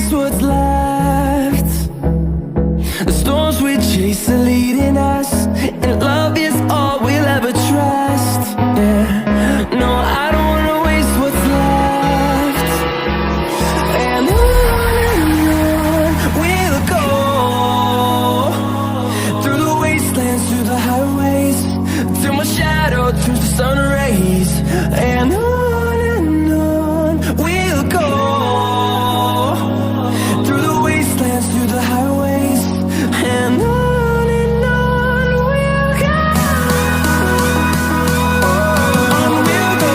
waste what's left. The storms we chase are leading us, and love is all we'll ever trust. Yeah, no, I don't wanna waste what's left. And on we'll go, through the wastelands, through the highways, till my shadow turns to sun rays. And on we'll go, through the wastelands, through the highways, and on we'll go. On we'll go.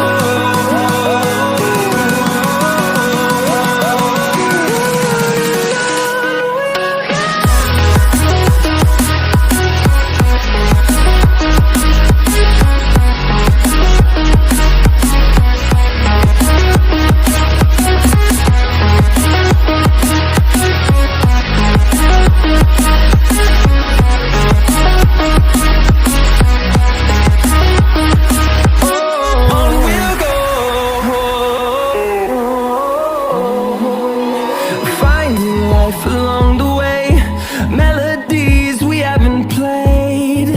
Along the way, melodies we haven't played.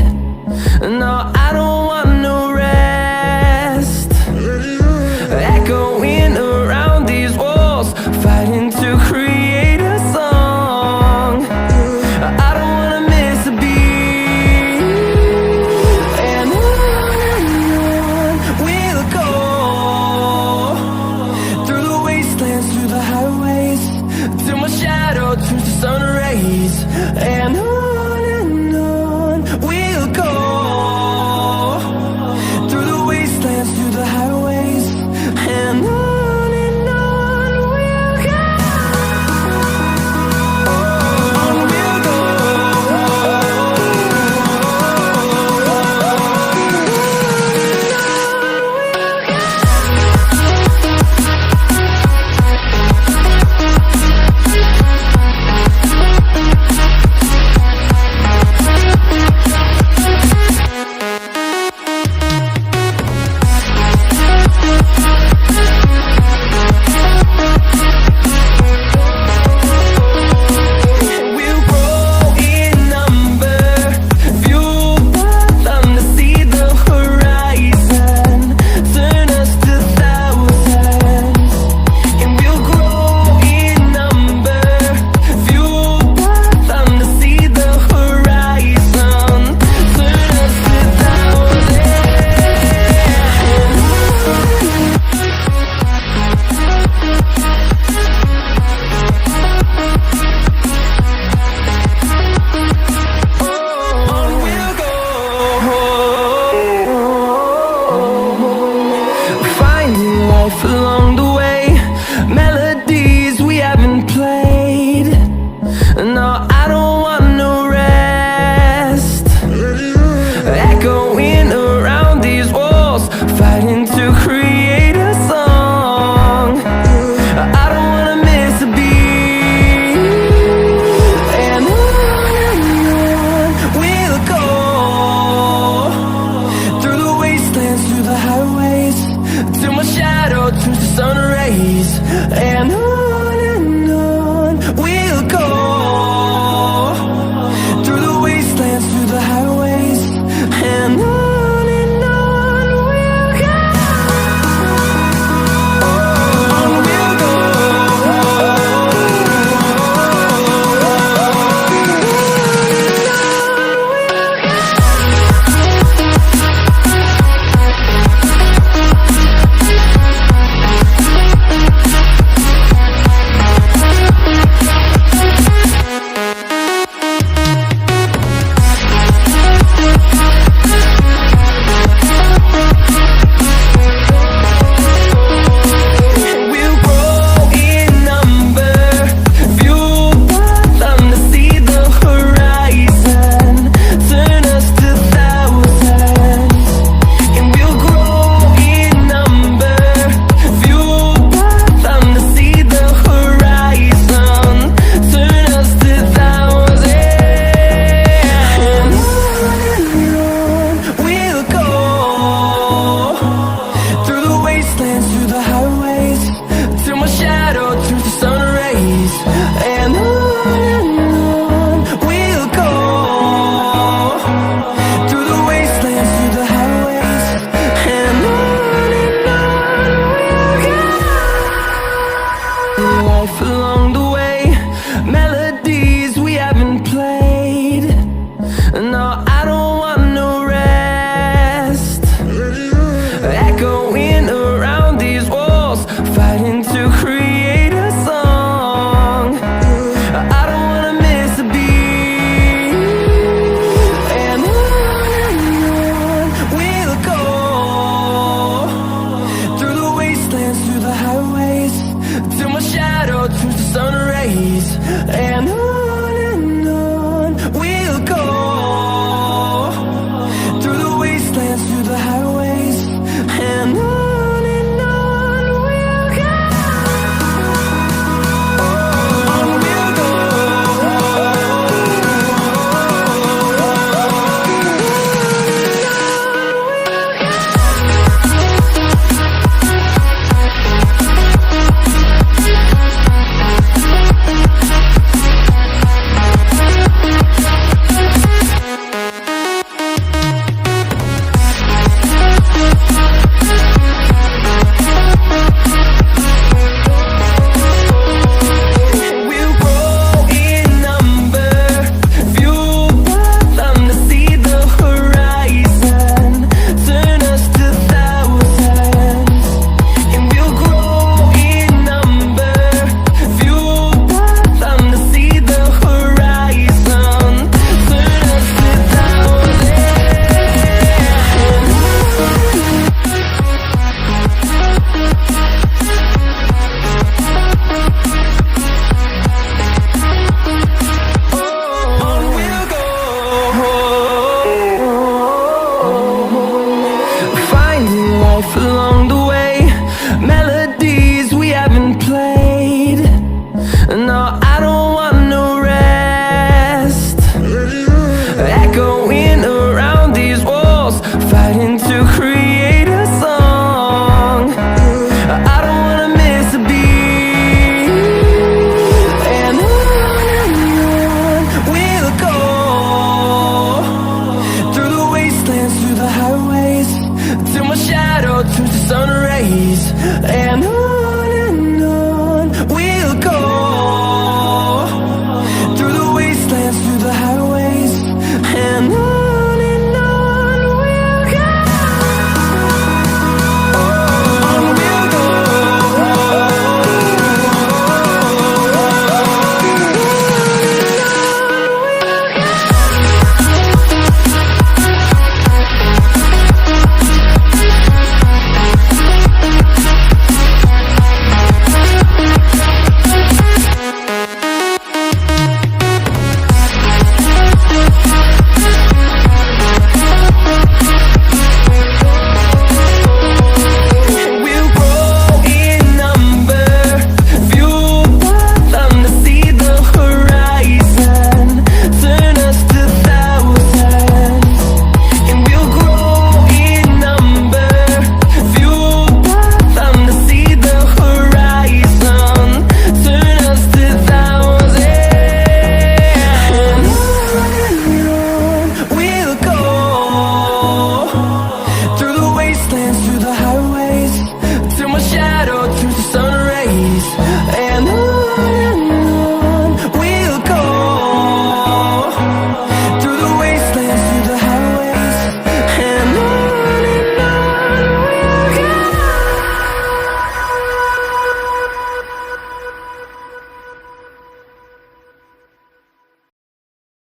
No, I don't want no rest. Echoing around these walls, fighting to create a song. I don't wanna miss a beat. And on we'll go, through the wastelands, through the highways, till my shadow turns to sun rays. And on we'll go, through the wastelands, through the highways, and on we'll go. On we'll go. sun rays